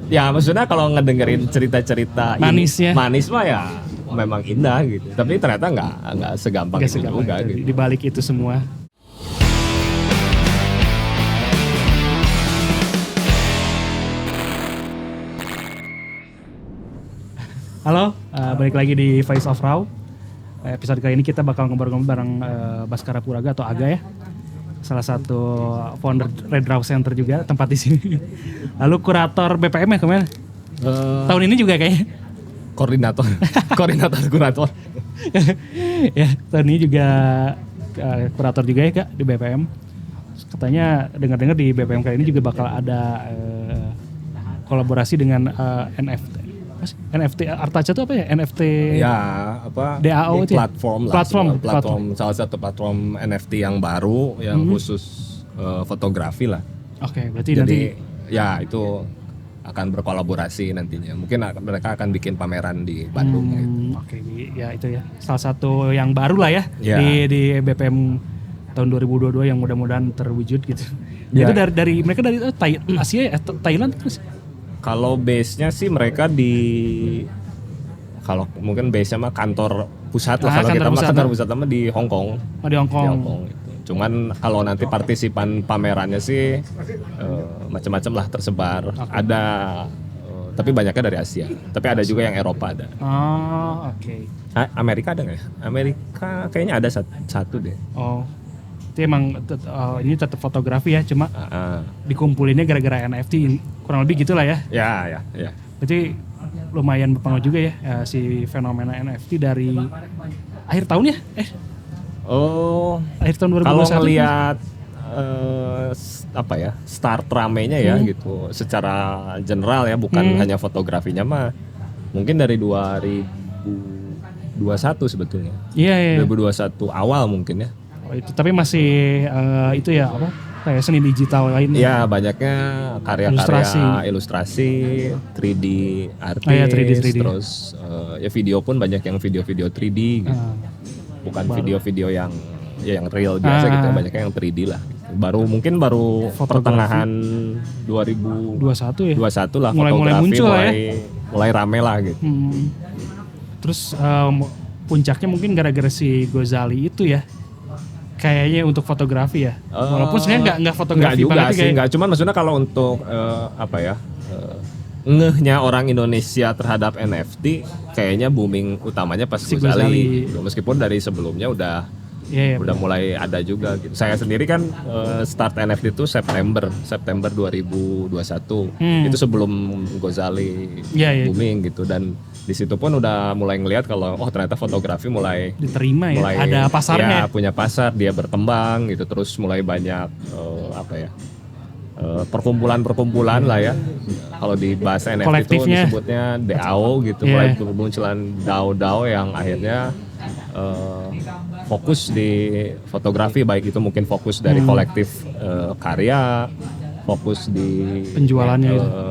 Ya maksudnya kalau ngedengerin cerita-cerita manis mah ya memang indah gitu. Tapi ternyata nggak segampang itu juga itu, gitu. di balik itu semua. Halo, balik lagi di Voice of Raw. Episode kali ini kita bakal ngobrol-ngobrol bareng Baskara Puraga atau Aga ya. Salah satu founder Red Raw Center juga, tempat di sini. Lalu kurator BPM ya kemana? Tahun ini juga kayaknya. Koordinator kurator. Ya, tahun ini juga kurator juga ya Kak di BPM. Katanya dengar-dengar di BPM kali ini juga bakal ada kolaborasi dengan NFT Artaca itu apa ya? NFT ya apa? DAO itu platform salah satu platform NFT yang baru yang khusus fotografi lah. Oke, berarti jadi nanti ya itu akan berkolaborasi nantinya. Mungkin mereka akan bikin pameran di Bandung gitu. Oke, ya itu ya. Salah satu yang baru lah ya, di BPM tahun 2022 yang mudah-mudahan terwujud gitu. Ya. Itu dari mereka dari Asia ya, Thailand terus. Kalau base-nya sih mereka kalau mungkin base-nya mah kantor pusat lah. Kalau kita mah kantor pusat mah di Hong Kong. Oh, di Hong Kong. Gitu. Cuman kalau nanti partisipan pamerannya sih macam-macam lah tersebar. Okay. Ada tapi banyaknya dari Asia. Tapi ada juga yang Eropa ada. Oh, oke. Amerika ada nggak ya? Amerika kayaknya ada satu deh. Oh. Itu emang ini tetap fotografi ya, cuma dikumpulinnya gara-gara NFT, kurang lebih gitulah ya. Ya. Berarti lumayan berpengaruh juga ya si fenomena NFT dari akhir tahun ya? Akhir tahun 2021. Kalau ngelihat start ramenya ya gitu, secara general ya, bukan hanya fotografinya mah, mungkin dari 2021 sebetulnya. Iya. 2021 awal mungkin ya. Itu tapi masih itu ya apa kayak seni digital lain ya, banyaknya karya-karya ilustrasi 3D artis, terus ya video pun banyak yang video-video 3D gitu. Bukan video-video yang real biasa gitu, banyaknya yang 3D lah. Baru pertengahan 2021 lah mulai muncul mulai rame lah gitu. Terus puncaknya mungkin gara-gara si Gozali itu ya. Kayaknya untuk fotografi ya, walaupun sebenarnya nggak fotografi banget sih, nggak. Cuman maksudnya kalau untuk ngehnya orang Indonesia terhadap NFT, kayaknya booming utamanya pas si Gozali. Meskipun dari sebelumnya udah mulai ada juga. Gitu. Saya sendiri kan start NFT itu September 2021. Itu sebelum Gozali booming gitu, dan di situ pun udah mulai ngelihat kalau ternyata fotografi mulai diterima ya, ada pasarnya. Ya, punya pasar, dia berkembang gitu, terus mulai banyak perkumpulan lah ya. Kalau di bahasa NFT itu disebutnya DAO gitu, mulai bermunculan DAO yang akhirnya fokus di fotografi, baik itu mungkin fokus dari kolektif karya, fokus di penjualannya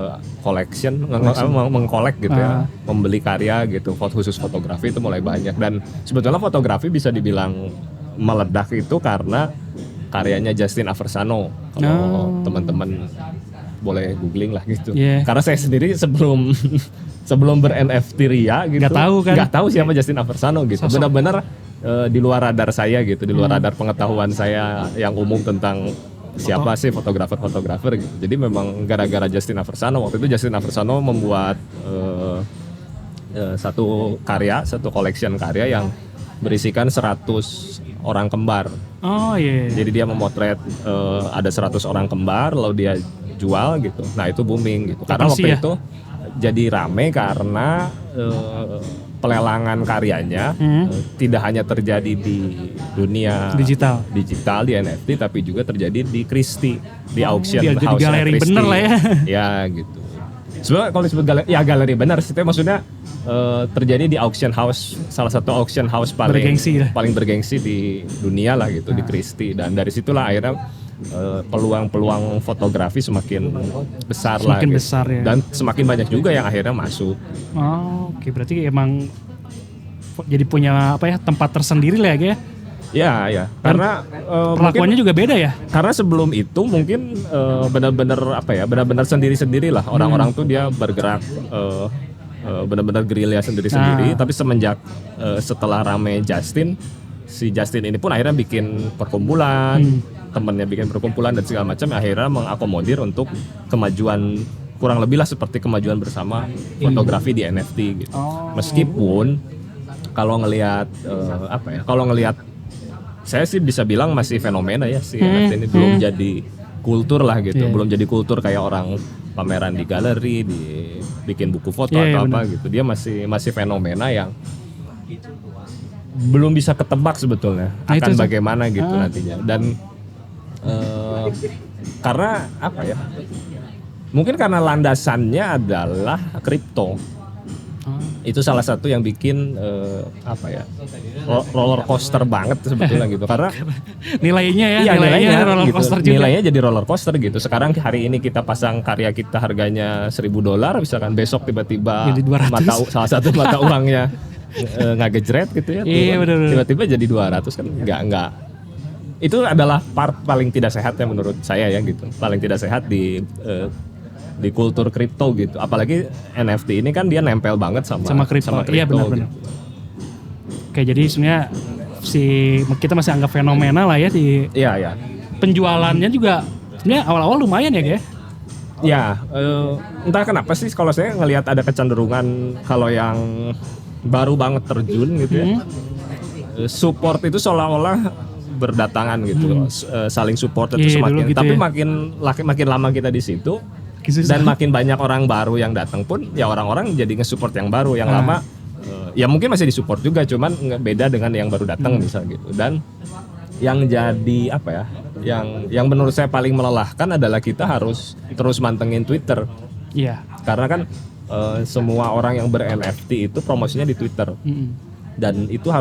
collection, mengkolek gitu ya, membeli karya gitu, khusus fotografi itu mulai banyak. Dan sebetulnya fotografi bisa dibilang meledak itu karena karyanya Justin Aversano. Kalau teman-teman boleh googling lah gitu. Karena saya sendiri sebelum ber-NFT Ria gitu, nggak tahu siapa Justin Aversano gitu. Benar-benar di luar radar saya gitu, di luar radar pengetahuan saya yang umum tentang siapa sih fotografer gitu. Jadi memang gara-gara Justin Aversano, waktu itu Justin Aversano membuat satu collection karya yang berisikan 100 orang kembar. Jadi dia memotret ada 100 orang kembar, lalu dia jual gitu. Nah itu booming gitu. Karena waktu itu jadi rame karena pelelangan karyanya tidak hanya terjadi di dunia digital di NFT, tapi juga terjadi di Christie, di auction house, di galeri Christie. Bener lah ya. Ya gitu. Sebenarnya kalau disebut galeri benar sih, maksudnya terjadi di auction house, salah satu auction house paling bergengsi di dunia lah gitu, di Christie. Dan dari situlah akhirnya peluang fotografi semakin besar lah gitu. Dan semakin banyak juga yang akhirnya masuk. Oke, berarti emang jadi punya tempat tersendiri lah ya. Ya, ya. Karena Perlakuannya juga beda ya. karena sebelum itu mungkin benar-benar apa ya, benar-benar sendiri-sendiri lah. Orang-orang tuh dia bergerak benar-benar gerilya sendiri-sendiri. Tapi semenjak setelah rame Justin, si Justin ini pun akhirnya bikin perkumpulan, temennya bikin perkumpulan dan segala macam. Akhirnya mengakomodir untuk kemajuan kurang lebih lah seperti kemajuan bersama fotografi di NFT gitu. Meskipun kalau ngelihat kalau ngelihat saya sih bisa bilang masih fenomena ya si NFT ini belum jadi kultur lah gitu, belum jadi kultur kayak orang pameran di galeri, bikin buku foto atau apa gitu. Dia masih fenomena yang belum bisa ketebak sebetulnya akan bagaimana gitu nantinya. Dan karena apa ya? Mungkin karena landasannya adalah kripto. Itu salah satu yang bikin roller coaster banget sebetulnya gitu, karena nilainya roller gitu. coaster juga. Nilainya jadi roller coaster gitu. Sekarang hari ini kita pasang karya kita harganya $1.000, misalkan besok tiba-tiba Jadi 200. salah satu mata uangnya nggak gejret gitu ya, tiba-tiba jadi 200 kan nggak. Itu adalah part paling tidak sehat ya menurut saya ya gitu, paling tidak sehat di kultur kripto gitu. Apalagi NFT ini kan dia nempel banget sama kripto. Iya benar-benar. Gitu. Oke, jadi sebenarnya kita masih anggap fenomena lah ya di. Iya. Penjualannya juga sebenarnya awal-awal lumayan ya, Ge? Ya, entah kenapa sih kalau saya ngelihat ada kecenderungan kalau yang baru banget terjun gitu ya. Support itu seolah-olah berdatangan gitu, saling support itu semakin. Gitu tapi ya. makin lama kita di situ dan makin banyak orang baru yang datang pun ya orang-orang jadi nge-support yang baru, yang lama ya mungkin masih disupport juga, cuman beda dengan yang baru datang misal gitu. Dan yang jadi apa ya, yang menurut saya paling melelahkan adalah kita harus terus mantengin Twitter. Iya. Karena kan semua orang yang ber-NFT itu promosinya di Twitter. Dan itu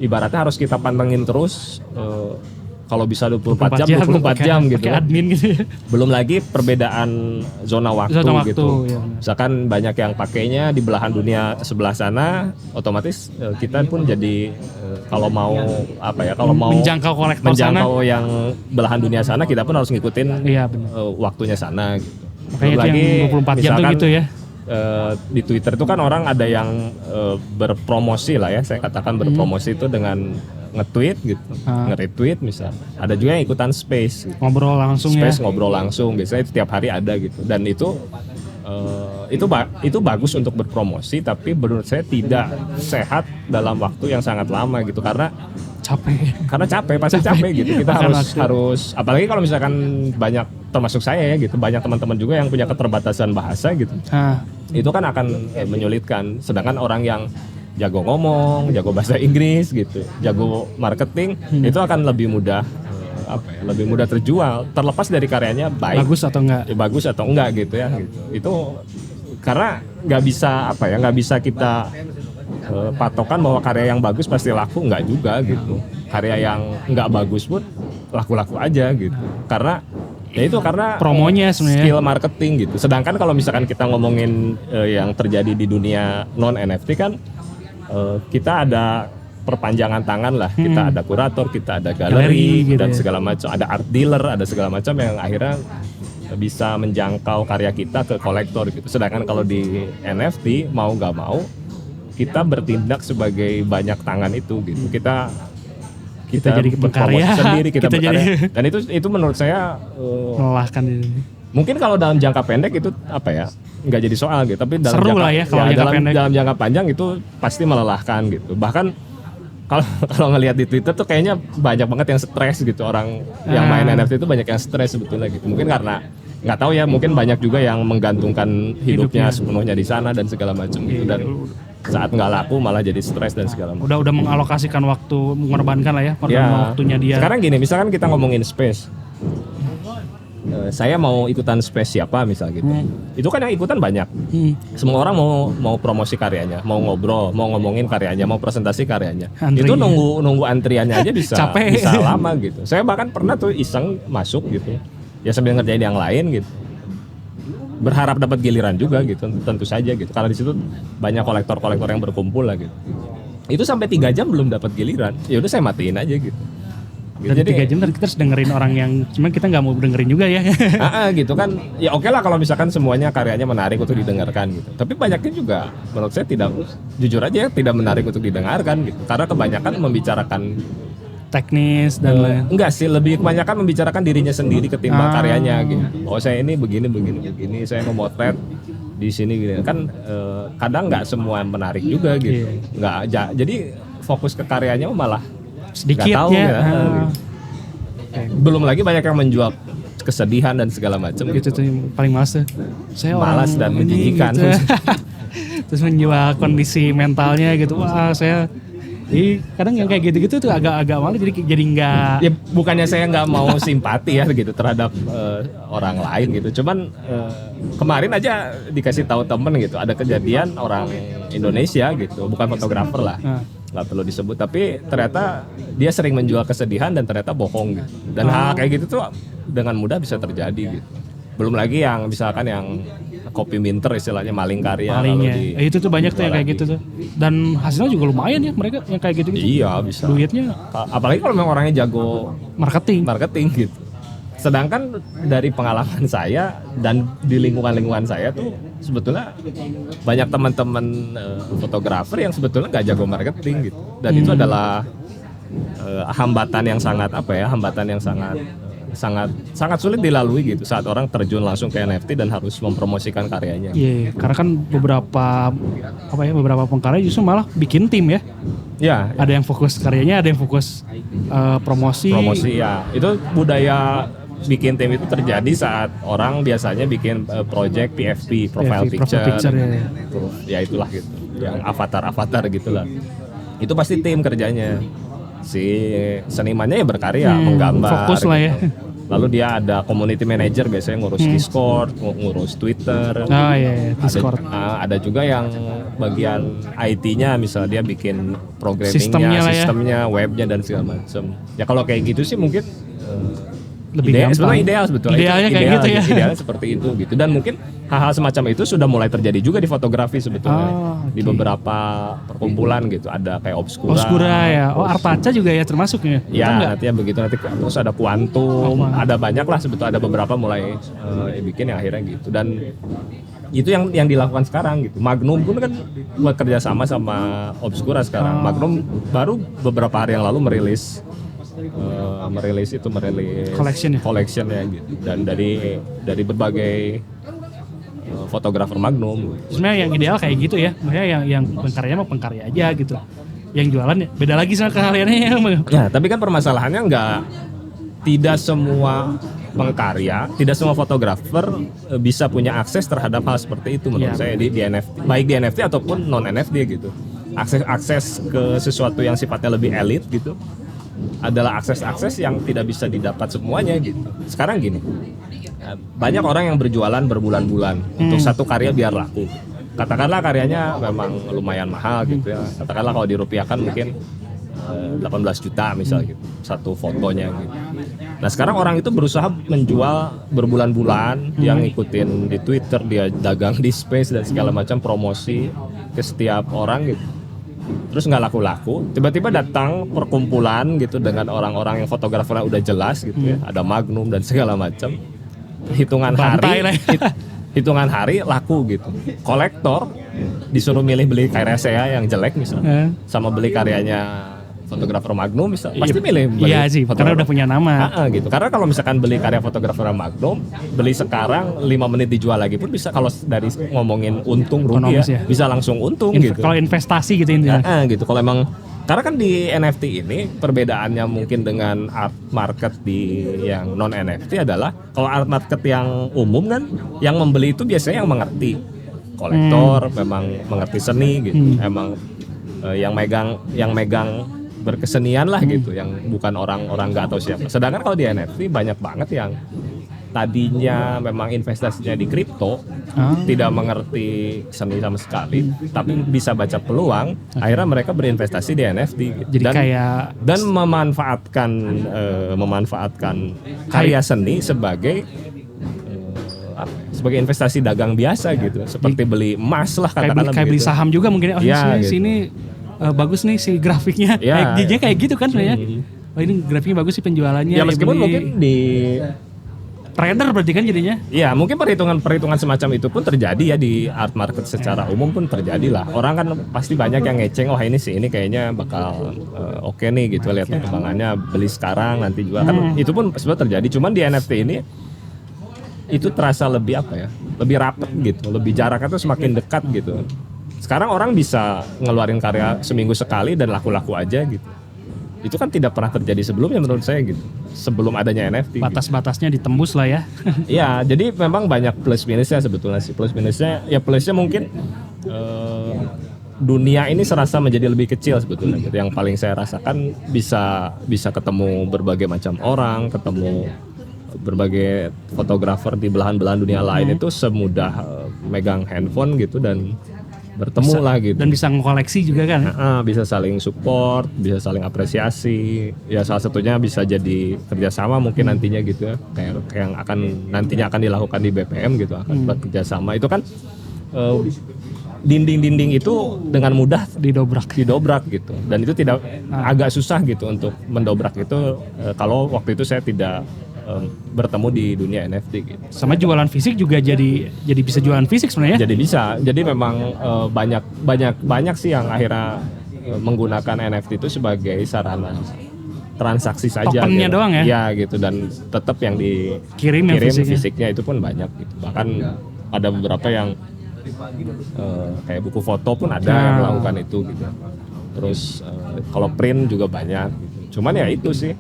ibaratnya harus kita pantengin terus, kalau bisa 24 jam gitu. Admin gitu ya. Belum lagi perbedaan zona waktu gitu. Ya. Misalkan banyak yang pakainya di belahan dunia sebelah sana, otomatis kita pun jadi kalau mau menjangkau kolektor yang belahan dunia sana, kita pun harus ngikutin waktunya sana gitu. Makanya lagi yang 24 jam tuh gitu ya. Di Twitter itu kan orang ada yang berpromosi lah ya, saya katakan berpromosi itu dengan nge-tweet gitu, nge-retweet misal. Ada juga yang ikutan space gitu. Ngobrol langsung ngobrol langsung, biasanya setiap hari ada gitu. Dan itu bagus untuk berpromosi, tapi menurut saya tidak sehat dalam waktu yang sangat lama gitu, karena pasti capek gitu. Kita harus apalagi kalau misalkan banyak, termasuk saya ya gitu, banyak teman-teman juga yang punya keterbatasan bahasa gitu. Itu kan akan menyulitkan. Sedangkan orang yang jago ngomong, jago bahasa Inggris gitu, jago marketing, itu akan lebih mudah lebih mudah terjual, terlepas dari karyanya bagus atau enggak gitu ya gitu. Itu karena nggak bisa kita patokan bahwa karya yang bagus pasti laku, enggak juga gitu. Karya yang enggak bagus pun laku-laku aja gitu. Karena promonya sebenarnya, skill marketing gitu. Sedangkan kalau misalkan kita ngomongin yang terjadi di dunia non NFT kan, kita ada perpanjangan tangan lah. Kita ada kurator, kita ada galeri gitu dan segala macam. Ada art dealer, ada segala macam yang akhirnya bisa menjangkau karya kita ke kolektor gitu. Sedangkan kalau di NFT mau nggak mau kita bertindak sebagai banyak tangan itu gitu. Kita jadi berkarya sendiri, kita berkarya. Dan itu menurut saya melelahkan ini. Mungkin kalau dalam jangka pendek itu nggak jadi soal gitu, tapi dalam jangka panjang itu pasti melelahkan gitu. Bahkan kalau ngelihat di Twitter tuh kayaknya banyak banget yang stres gitu, orang yang main NFT itu banyak yang stres sebetulnya gitu. Mungkin karena nggak tahu ya, mungkin banyak juga yang menggantungkan hidupnya sepenuhnya di sana dan segala macam gitu, dan saat nggak laku malah jadi stres dan segala macam. Udah mengalokasikan waktu, mengorbankan lah ya, waktunya dia. Sekarang gini, misalkan kita ngomongin space, saya mau ikutan space siapa misal gitu, itu kan yang ikutan banyak. Semua orang mau promosi karyanya, mau ngobrol, mau ngomongin karyanya, mau presentasi karyanya. Itu nunggu antriannya aja bisa lama gitu. Saya bahkan pernah tuh iseng masuk gitu, ya sambil ngerjain yang lain gitu, berharap dapat giliran juga gitu, tentu saja gitu, karena di situ banyak kolektor-kolektor yang berkumpul lah gitu. Itu sampai 3 jam belum dapat giliran. Ya udah saya matiin aja gitu. Dan 3 jam kita harus dengerin orang yang cuman kita nggak mau dengerin juga ya. Gitu kan. Ya oke lah kalau misalkan semuanya karyanya menarik untuk didengarkan gitu. Tapi banyaknya juga menurut saya tidak, jujur aja tidak menarik untuk didengarkan gitu. Karena kebanyakan membicarakan teknis dan lain. Enggak sih, lebih kebanyakan membicarakan dirinya sendiri ketimbang karyanya gitu. Oh saya ini begini, saya memotret di sini gitu. Kan kadang nggak semua menarik juga gitu. Nggak, jadi fokus ke karyanya malah sedikit nggak tahu, ya. Gitu. Belum lagi banyak yang menjual kesedihan dan segala macam. Gitu tuh yang paling males tuh. Saya malas dan menjijikan. Gitu. Terus menjual kondisi mentalnya gitu. Wah saya kadang yang kayak gitu-gitu tuh agak malu, jadi nggak. Ya bukannya saya nggak mau simpati ya gitu terhadap orang lain gitu. Cuman kemarin aja dikasih tahu temen gitu, ada kejadian orang Indonesia gitu, bukan fotografer lah, nggak perlu disebut, tapi ternyata dia sering menjual kesedihan dan ternyata bohong gitu. Dan hal kayak gitu tuh dengan mudah bisa terjadi gitu. Belum lagi yang misalkan yang copy minter istilahnya, maling karya. Malingnya. Itu tuh banyak tuh yang kayak gitu tuh. Dan hasilnya juga lumayan ya mereka yang kayak gitu. Iya bisa. Duitnya. Apalagi kalau memang orangnya jago marketing gitu. Sedangkan dari pengalaman saya dan di lingkungan saya tuh sebetulnya banyak teman-teman fotografer yang sebetulnya nggak jago marketing gitu. Dan itu adalah hambatan yang sangat sulit dilalui gitu saat orang terjun langsung ke NFT dan harus mempromosikan karyanya. Iya, karena kan beberapa pengkarya justru malah bikin tim ya. Ya. Ada yang fokus karyanya, ada yang fokus promosi. Promosi ya. Itu budaya bikin tim itu terjadi saat orang biasanya bikin project PFP, profile picture ya. Ya itulah gitu. Yang avatar gitulah. Itu pasti tim kerjanya. Si senimannya ya berkarya, menggambar. Fokus lah ya. Lalu dia ada community manager biasanya ngurus Discord, ngurus Twitter. Iya, Discord. Ada juga yang bagian IT-nya, misalnya dia bikin Sistemnya programmingnya, webnya dan segala macam. Ya kalau kayak gitu sih mungkin lebih gampang. Idealnya kayak gitu ya. Idealnya seperti itu gitu. Dan mungkin hal-hal semacam itu sudah mulai terjadi juga di fotografi sebetulnya. Di beberapa perkumpulan gitu, ada kayak Obscura ya. Artaca juga ya termasuk ya. Ya, nanti begitu, nanti terus ada Quantum, ada banyak lah sebetulnya, ada beberapa mulai bikin yang akhirnya gitu. Dan itu yang dilakukan sekarang gitu. Magnum pun kan buat kerjasama sama Obscura sekarang. Magnum baru beberapa hari yang lalu merilis collection ya gitu. Dan dari berbagai fotografer Magnum. Sebenarnya yang ideal kayak gitu ya. Maksudnya yang pengkaryanya mah pengkarya aja gitu. Yang jualan ya beda lagi sama keahliannya ya. Ya, tapi kan permasalahannya tidak semua pengkarya, tidak semua fotografer bisa punya akses terhadap hal seperti itu menurut saya di NFT, baik di NFT ataupun non NFT gitu. Akses ke sesuatu yang sifatnya lebih elit gitu adalah akses yang tidak bisa didapat semuanya gitu. Sekarang gini, banyak orang yang berjualan berbulan-bulan untuk satu karya biar laku. Katakanlah karyanya memang lumayan mahal gitu ya. Katakanlah kalau dirupiahkan mungkin 18 juta misal gitu, satu fotonya gitu. Nah sekarang orang itu berusaha menjual berbulan-bulan, yang ngikutin di Twitter, dia dagang di Space dan segala macam, promosi ke setiap orang gitu. Terus nggak laku-laku, tiba-tiba datang perkumpulan gitu dengan orang-orang yang fotografernya udah jelas gitu ya, ada Magnum dan segala macam. Hitungan hari laku gitu. Kolektor disuruh milih beli karya saya yang jelek misalnya, sama beli karyanya fotografer Magnum pasti milih beli. Iya sih, karena udah punya nama. Gitu. Karena kalau misalkan beli karya fotografer Magnum, beli sekarang 5 menit dijual lagi pun bisa, kalau dari ngomongin untung rugi ya, bisa langsung untung gitu. Kalau investasi gitu intinya. Gitu. Kalau emang karena kan di NFT ini perbedaannya mungkin dengan art market di yang non NFT adalah kalau art market yang umum kan yang membeli itu biasanya yang mengerti kolektor, memang mengerti seni gitu. Emang yang megang berkesenian lah gitu, yang bukan orang-orang nggak tahu siapa. Sedangkan kalau di NFT banyak banget yang tadinya memang investasinya di kripto, tidak mengerti seni sama sekali, tapi bisa baca peluang, akhirnya mereka berinvestasi di NFT gitu. Jadi dan memanfaatkan karya seni sebagai investasi dagang biasa gitu, seperti beli emas lah katakanlah. Kayak beli saham juga mungkin. Ya, gitu. Sini bagus nih si grafiknya. Ya. DJ kayak gitu kan sebenarnya. Oh ini grafiknya bagus sih penjualannya. Ya meskipun beli. mungkin di trader berarti kan jadinya. ya mungkin perhitungan semacam itu pun terjadi ya di art market secara umum pun terjadi lah. Orang kan pasti banyak yang ngeceng, oh ini sih ini kayaknya bakal oke nih gitu, lihat perkembangannya, beli sekarang nanti juga kan itu pun sebenarnya terjadi. Cuman di NFT ini itu terasa lebih apa ya, lebih rapet gitu, lebih jaraknya tuh semakin dekat gitu. Sekarang orang bisa ngeluarin karya seminggu sekali dan laku-laku aja gitu. Itu kan tidak pernah terjadi sebelumnya menurut saya gitu. Sebelum adanya NFT. Batas-batasnya ditembus lah ya. Iya, jadi memang banyak plus minusnya sebetulnya sih. Plus minusnya ya plusnya mungkin dunia ini serasa menjadi lebih kecil sebetulnya gitu. Yang paling saya rasakan bisa ketemu berbagai macam orang, ketemu berbagai fotografer di belahan-belahan dunia lain itu semudah megang handphone gitu dan bertemu lah gitu. Dan bisa ngoleksi juga kan. Bisa saling support, bisa saling apresiasi. Ya salah satunya bisa jadi kerjasama mungkin nantinya gitu ya. Kayak yang nantinya akan dilakukan di BPM gitu, akan buat kerjasama. Itu kan dinding-dinding itu dengan mudah didobrak gitu. Dan itu tidak agak susah gitu untuk mendobrak itu kalau waktu itu saya tidak bertemu di dunia NFT gitu. Sama jualan fisik juga jadi bisa jualan fisik sebenarnya. Jadi bisa. Jadi memang banyak sih yang akhirnya menggunakan NFT itu sebagai sarana transaksi saja. Tokennya gitu. doang ya? Ya gitu, dan tetap yang Kirim fisiknya itu pun banyak gitu. Bahkan ada beberapa yang kayak buku foto pun ada yang melakukan itu gitu. Terus kalau print juga banyak gitu. Cuman ya itu sih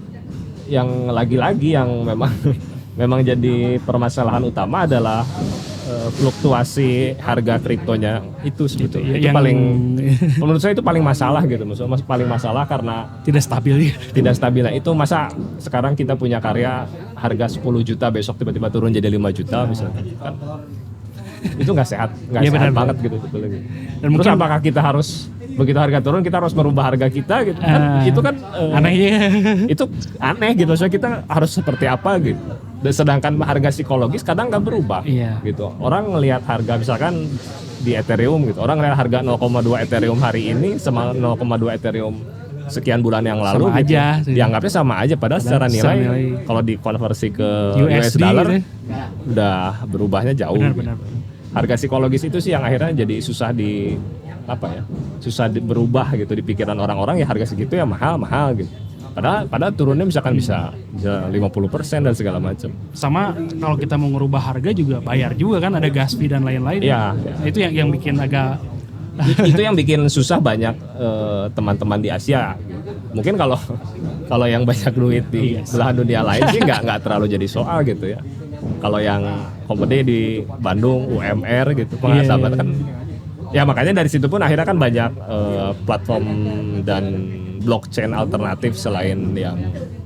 yang lagi-lagi yang memang jadi permasalahan utama adalah fluktuasi harga kriptonya itu sebetulnya. Itu paling menurut saya itu paling masalah gitu. Maksudnya paling masalah karena tidak stabil. Tidak stabil. Nah, itu masa sekarang kita punya karya harga 10 juta besok tiba-tiba turun jadi 5 juta misalnya kan. Itu nggak sehat, sehat banget gitu sebetulnya. Dan terus apakah kita harus begitu harga turun kita harus merubah harga kita gitu kan? Itu kan anehnya. Itu aneh gitu. Soalnya kita harus seperti apa gitu. Dan sedangkan harga psikologis kadang nggak berubah gitu. Orang ngelihat harga misalkan di Ethereum gitu. Orang ngelihat harga 0,2 Ethereum hari ini sama 0,2 Ethereum sekian bulan yang lalu sama gitu, aja, dianggapnya sama aja padahal secara nilai kalau dikonversi ke US dollar gitu, udah berubahnya jauh. Benar. Harga psikologis itu sih yang akhirnya jadi susah berubah gitu di pikiran orang-orang, ya harga segitu ya mahal gitu. Padahal turunnya misalkan bisa 50% dan segala macam. Sama kalau kita mau ngerubah harga juga bayar juga kan, ada gas fee dan lain-lain. Iya. Nah, itu yang bikin agak itu yang bikin susah banyak teman-teman di Asia. Mungkin kalau yang banyak duit di belahan dunia lain sih nggak terlalu jadi soal gitu ya. Kalau yang kompeti di Bandung, UMR gitu, penghasilan kan. Ya makanya dari situ pun akhirnya kan banyak platform dan blockchain alternatif selain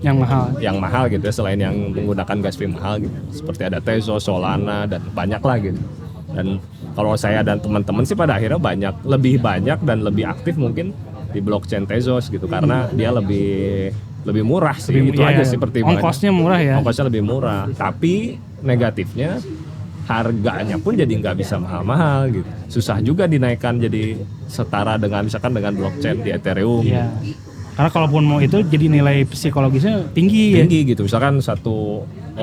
yang mahal gitu ya, selain yang menggunakan gas fee mahal gitu. Seperti ada Tezos, Solana dan banyak lah gitu. Dan kalau saya dan teman-teman sih pada akhirnya lebih banyak dan lebih aktif mungkin di blockchain Tezos gitu, karena dia lebih murah sih. Itu aja sih pertimbangannya. Ongkosnya murah ya. Ongkosnya lebih murah. Tapi negatifnya harganya pun jadi nggak bisa mahal-mahal gitu. Susah juga dinaikkan jadi setara dengan misalkan dengan blockchain di Ethereum. Iya. Karena kalaupun mau itu jadi nilai psikologisnya tinggi gitu. Misalkan 0,1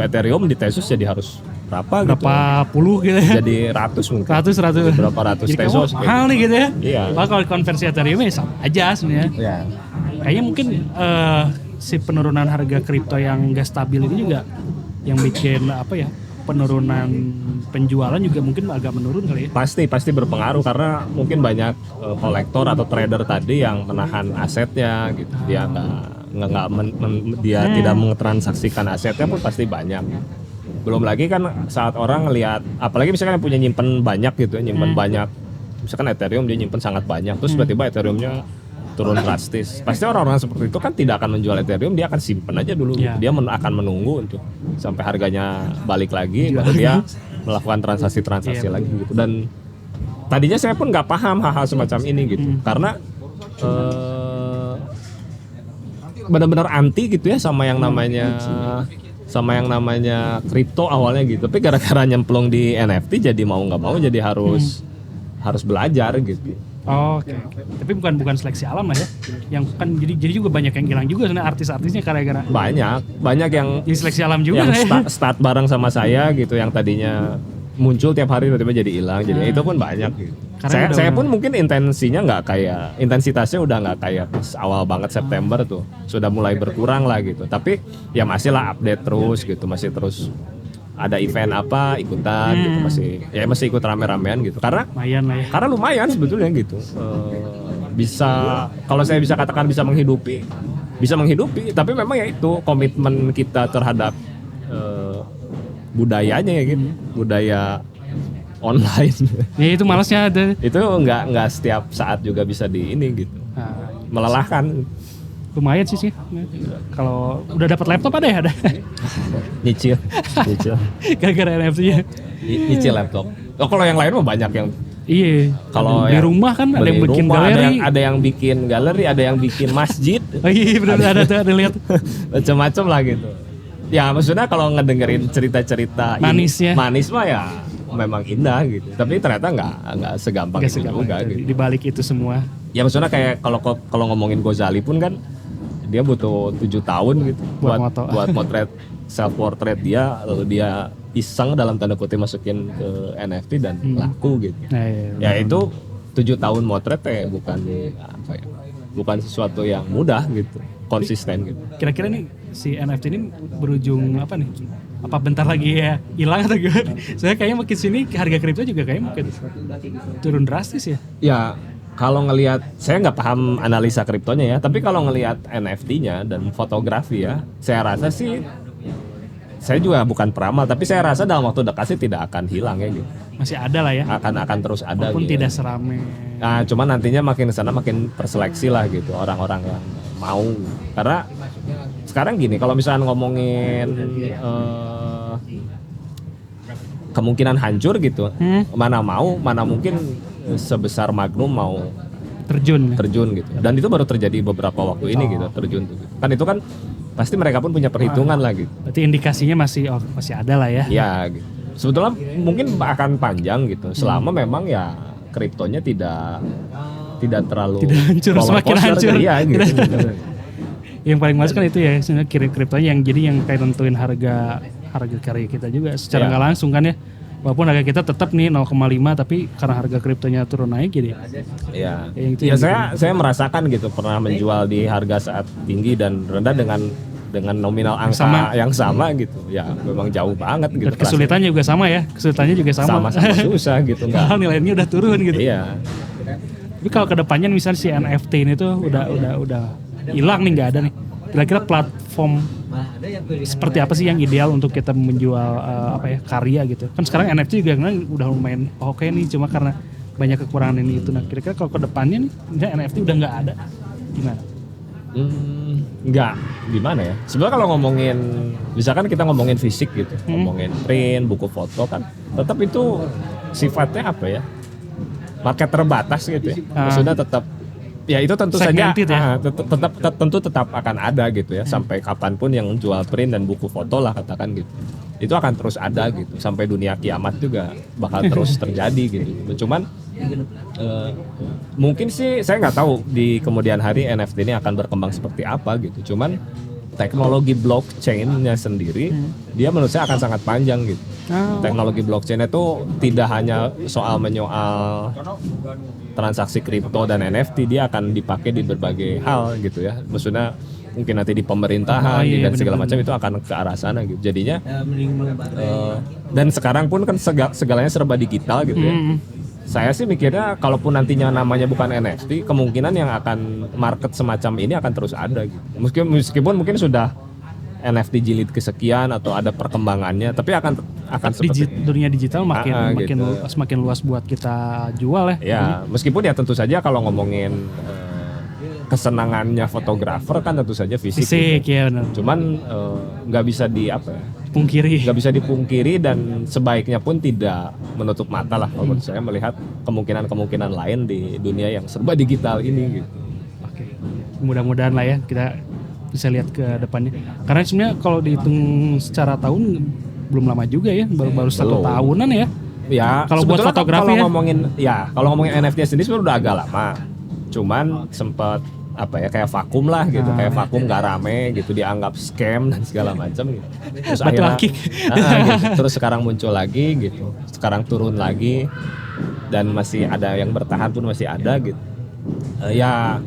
Ethereum di Tezos jadi harus berapa puluh gitu ya. Jadi ratus mungkin. Ratus. Berapa ratus jadi Tezos. Mahal nih gitu ya. Iya. Kalau konversi Ethereum ya sama aja sebenarnya. Iya. Kayaknya mungkin si penurunan harga kripto yang gak stabil ini juga yang bikin penurunan penjualan juga mungkin agak menurun kali ya. Pasti berpengaruh karena mungkin banyak kolektor atau trader tadi yang menahan asetnya gitu. Dia tidak mentransaksikan asetnya pun pasti banyak. Belum lagi kan saat orang ngelihat, apalagi misalkan yang punya nyimpen banyak gitu, banyak. Misalkan Ethereum dia nyimpen sangat banyak, terus tiba-tiba Ethereumnya turun drastis. Pasti orang-orang seperti itu kan tidak akan menjual Ethereum, dia akan simpen aja dulu. Gitu. Dia akan menunggu untuk sampai harganya balik lagi, baru dia melakukan transaksi lagi gitu. Dan tadinya saya pun nggak paham hal-hal semacam ini gitu, karena benar-benar anti gitu ya sama yang namanya kripto awalnya gitu. Tapi gara-gara nyemplung di NFT jadi mau nggak mau jadi harus belajar gitu. Oh, oke. Tapi bukan seleksi alam lah ya. Yang kan jadi juga banyak yang hilang juga sebenarnya artis-artisnya gara-gara Banyak yang jadi seleksi alam juga yang lah ya. start bareng sama saya gitu, yang tadinya muncul tiap hari tiba-tiba jadi hilang. Jadi itu pun banyak gitu. Karena Saya pun mungkin intensitasnya udah nggak kayak pas awal banget September tuh, sudah mulai berkurang lah gitu. Tapi ya masih lah update terus gitu, masih terus ada event apa ikutan gitu, masih ikut rame-ramean gitu. Lumayan lah ya. Karena lumayan sebetulnya gitu. Bisa, kalau saya bisa katakan bisa menghidupi, tapi memang ya itu komitmen kita terhadap budayanya ya gitu, budaya online. Ya itu malasnya ada. Itu nggak setiap saat juga bisa di ini gitu. Nah, Melelahkan. lumayan sih. Kalau udah dapat laptop ada ya ada. Nyicil. Gara-gara NFT-nya. Nyicil laptop. Oh, kalau yang lain mah banyak yang Iya. kalau di yang rumah kan ada yang beli bikin rumah, galeri. ada yang bikin galeri, ada yang bikin masjid. Oh iya benar ada lihat. Macam-macam lah gitu. Ya maksudnya kalau ngedengerin cerita-cerita manis mah ya memang indah gitu. Tapi ternyata nggak segampang itu juga gitu. Di balik itu semua. Ya maksudnya kayak kalau ngomongin Ghazali pun kan dia butuh 7 tahun gitu buat motret self portrait dia, lalu dia iseng dalam tanda kutip masukin ke NFT dan laku gitu. Iya, Ya itu 7 tahun motret bukan sesuatu yang mudah gitu, konsisten gitu. Kira-kira nih si NFT ini berujung apa nih? Apa bentar lagi ya hilang atau gimana? Saya kayaknya makin sini harga kripto juga kayaknya makin turun drastis ya. Ya kalau ngelihat, saya nggak paham analisa kriptonya ya, tapi kalau ngelihat NFT-nya dan fotografi ya, saya rasa sih, saya juga bukan peramal, tapi saya rasa dalam waktu dekat sih tidak akan hilang ya gitu. Masih ada lah ya. Akan terus ada. Walaupun gitu. tidak serame. Nah, cuman nantinya makin kesana makin terseleksi lah gitu orang-orang yang mau. Karena sekarang gini, kalau misalnya ngomongin kemungkinan hancur gitu, mana mungkin sebesar Magnum mau terjun gitu. Dan itu baru terjadi beberapa waktu ini gitu, terjun tuh. Kan itu kan pasti mereka pun punya perhitungan lah gitu. Berarti indikasinya masih ada lah ya. Ya gitu. Sebetulnya mungkin akan panjang gitu. Selama memang ya kriptonya tidak terlalu hancur, semakin hancur. Iya gitu. Yang paling masuk kan itu ya sebenarnya kriptonya yang jadi yang kayak nentuin harga karya kita juga secara nggak langsung kan ya. Walaupun harga kita tetap nih 0,5 tapi karena harga kriptonya turun naik jadi. Iya. Ya saya merasakan gitu, pernah menjual di harga saat tinggi dan rendah dengan nominal angka yang sama gitu. Ya memang jauh banget gitu. Dan kesulitannya juga sama ya. Kesulitannya juga sama. Sama susah gitu enggak. Padahal nilainya udah turun gitu. Iya. Tapi kalau kedepannya misalnya si NFT ini tuh udah hilang nih, nggak ada nih. Kira-kira platform seperti apa sih yang ideal untuk kita menjual karya gitu? Kan sekarang NFT juga udah lumayan oke nih, cuma karena banyak kekurangan ini itu. Nah kira-kira kalau kedepannya nih NFT udah nggak ada, gimana? Enggak, gimana ya? Sebenarnya kalau ngomongin, misalkan kita ngomongin fisik gitu, ngomongin print, buku foto kan, tetap itu sifatnya apa ya? Market terbatas gitu ya. Maksudnya tetap, ya itu tentu saja tetap akan ada gitu ya, sampai kapanpun yang jual print dan buku foto lah katakan gitu. Itu akan terus ada gitu, sampai dunia kiamat juga bakal terus terjadi gitu. Cuman mungkin sih saya nggak tahu di kemudian hari NFT ini akan berkembang seperti apa gitu. Cuman teknologi blockchain-nya sendiri dia menurut saya akan sangat panjang gitu. Teknologi blockchain itu tidak hanya soal menyoal transaksi kripto dan NFT, dia akan dipakai di berbagai hal gitu ya. Maksudnya mungkin nanti di pemerintahan dan segala macam itu akan ke arah sana gitu. Jadinya dan sekarang pun kan segalanya serba digital gitu ya. Saya sih mikirnya kalaupun nantinya namanya bukan NFT, kemungkinan yang akan market semacam ini akan terus ada gitu. Meskipun mungkin sudah NFT jilid kesekian atau ada perkembangannya, tapi akan seperti dunia digital makin luas buat kita jual ya. Ya, meskipun ya tentu saja kalau ngomongin kesenangannya fotografer kan tentu saja fisik gitu. Ya benar. Cuman nggak bisa dipungkiri dan sebaiknya pun tidak menutup mata lah kalau menurut saya melihat kemungkinan lain di dunia yang serba digital ini gitu. Oke. Mudah-mudahan lah ya kita bisa lihat ke depannya. Karena sebenarnya kalau dihitung secara tahun belum lama juga ya, baru 1 tahunan ya. Ya, Kalau buat sebetulnya fotografi kalau ngomongin NFT sendiri sebenarnya udah agak lama. Cuman sempat kayak vakum lah gitu, kayak vakum nggak rame gitu, dianggap scam dan segala macam gitu. Terus Batu akhirnya akik. gitu. Terus sekarang muncul lagi gitu, sekarang turun lagi dan masih ada yang bertahan pun masih ada gitu. Ya,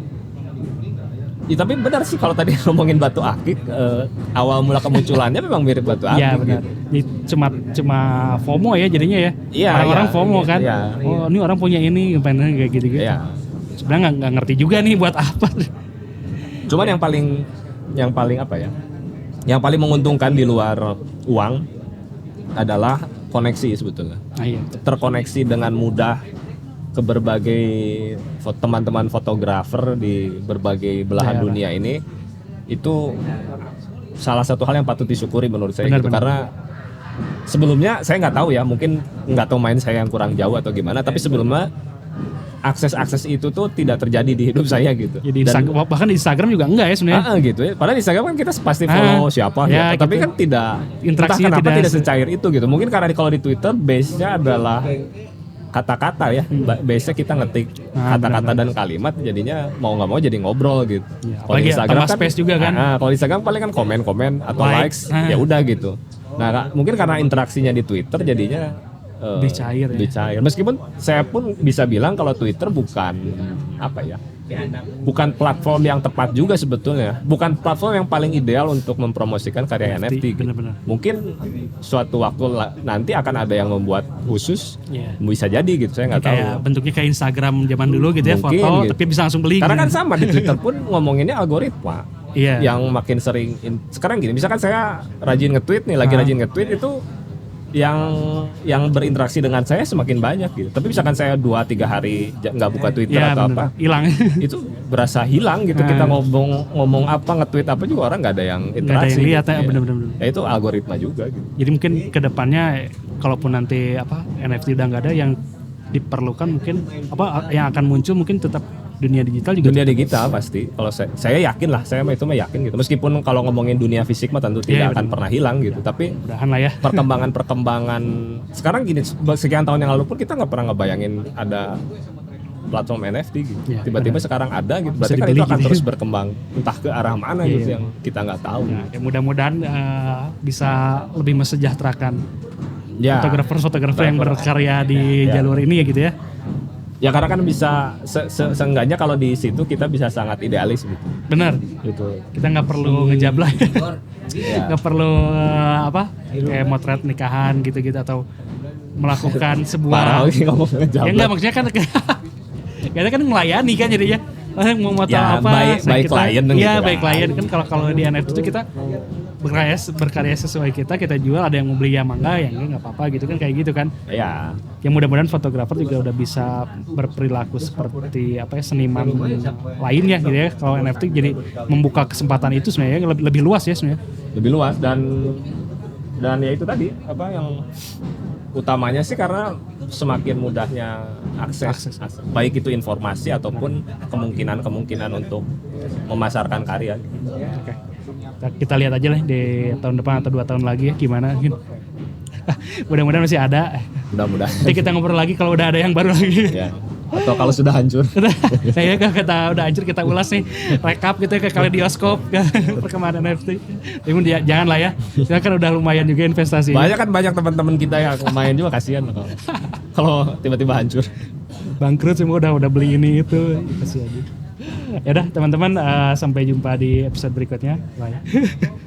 tapi benar sih kalau tadi ngomongin batu akik, awal mula kemunculannya memang mirip batu akik. Iya benar. Gitu. Jadi cuma FOMO ya jadinya ya. Iya, Orang-orang iya, FOMO kan. iya, Oh ini orang punya ini, pengen kayak gitu-gitu. Iya. Sebenarnya nggak ngerti juga nih buat apa. Cuman yang paling yang paling menguntungkan di luar uang adalah koneksi sebetulnya. Nah, iya. Terkoneksi dengan mudah ke berbagai teman-teman fotografer di berbagai belahan Daerah. dunia ini, itu salah satu hal yang patut disyukuri menurut saya Benar, gitu. benar. Karena sebelumnya saya nggak tahu ya, mungkin nggak tahu main saya yang kurang jauh atau gimana, tapi sebelumnya akses itu tuh tidak terjadi di hidup saya gitu. Jadi bahkan di Instagram juga enggak ya sebenarnya. Gitu ya. Padahal di Instagram kan kita pasti follow siapa ya, gitu. Tapi gitu. kan tidak, Interaksinya entah kenapa tidak tidak secair itu gitu. Mungkin karena kalau di Twitter base-nya adalah kata-kata ya. Base-nya kita ngetik kata-kata dan kalimat, jadinya mau nggak mau jadi ngobrol gitu. Ya, Kalau di apalagi tambah space juga kan. Kalau di Instagram paling kan komen-komen atau likes, Likes. ya udah gitu. Nah, mungkin karena interaksinya di Twitter jadinya Lebih cair ya. lebih cair. Meskipun saya pun bisa bilang kalau Twitter bukan bukan platform yang tepat juga sebetulnya. Bukan platform yang paling ideal untuk mempromosikan karya NFT. Gitu. Bener-bener. Mungkin suatu waktu nanti akan ada yang membuat khusus. Iya. Bisa jadi gitu, saya nggak tahu. Kayak bentuknya kayak Instagram zaman dulu gitu ya, Mungkin, foto gitu. tapi bisa langsung beli. Karena gitu. kan sama di Twitter pun ngomonginnya algoritma. Iya. Yang makin sering sekarang gini, misalkan saya rajin nge-tweet nih, lagi rajin nge-tweet itu yang berinteraksi dengan saya semakin banyak gitu. Tapi misalkan saya 2-3 hari nggak buka Twitter Ya, atau bener. apa, Hilang. itu berasa hilang gitu. Kita ngomong apa, nge-tweet apa juga orang nggak ada yang Nggak ada interaksi. yang lihat ya, gitu. bener-bener. Ya itu algoritma juga gitu. Jadi mungkin kedepannya kalaupun nanti NFT udah nggak ada, yang diperlukan mungkin yang akan muncul mungkin tetap dunia digital juga. Dunia digital pasti. Kalau saya yakin lah, saya itu mah yakin gitu. Meskipun kalau ngomongin dunia fisik mah tentu tidak akan pernah hilang gitu. Tapi Mudahan lah ya. perkembangan sekarang gini, sekian tahun yang lalu pun kita nggak pernah ngebayangin ada platform NFT gitu. Ya, Tiba-tiba sekarang ada gitu. Berarti kan dibeli itu akan gitu. terus berkembang entah ke arah mana gitu yang kita nggak tahu. Nah, ya mudah-mudahan bisa lebih mesejahterakan Ya. fotografer yang berkarya di jalur ini ya gitu ya. Ya karena kan bisa seenggaknya kalau di situ kita bisa sangat idealis gitu. Benar. Gitu. Kita nggak perlu ngejablay. Ya. Nggak perlu kayak motret nikahan gitu-gitu atau melakukan Parah sebuah lagi ngomong ya ngejablay. enggak, maksudnya kan kita kan melayani kan jadinya mau moto Ya, apa by klien gitu iya kan. by klien kan. Kalau di NFT itu kita berkarya sesuai kita jual, ada yang mau beli ya mangga, yang enggak apa-apa gitu kan, kayak gitu kan. Ya. Yang mudah-mudahan fotografer juga udah bisa berperilaku seperti seniman lainnya gitu ya. Kalau NFT jadi membuka kesempatan itu sebenarnya lebih luas ya sebenarnya. Lebih luas dan ya itu tadi yang utamanya sih karena semakin mudahnya akses. Baik itu informasi ataupun kemungkinan untuk memasarkan karya. Oke. Kita lihat aja lah di tahun depan atau 2 tahun lagi ya gimana. Mudah-mudahan masih ada. Mudah-mudahan. Nanti kita ngobrol lagi kalau udah ada yang baru lagi. Ya. Atau kalau sudah hancur. Kayaknya kalau kita udah hancur kita ulas nih, rekap gitu ya ke kaleidoskop perkembangan NFT. Tapi jangan lah ya. Kita kan udah lumayan juga investasi. Banyak teman-teman kita yang main juga, kasihan kalau tiba-tiba hancur. Bangkrut semua udah beli ini itu, kasihan aja. Ya udah teman-teman, sampai jumpa di episode berikutnya. Bye.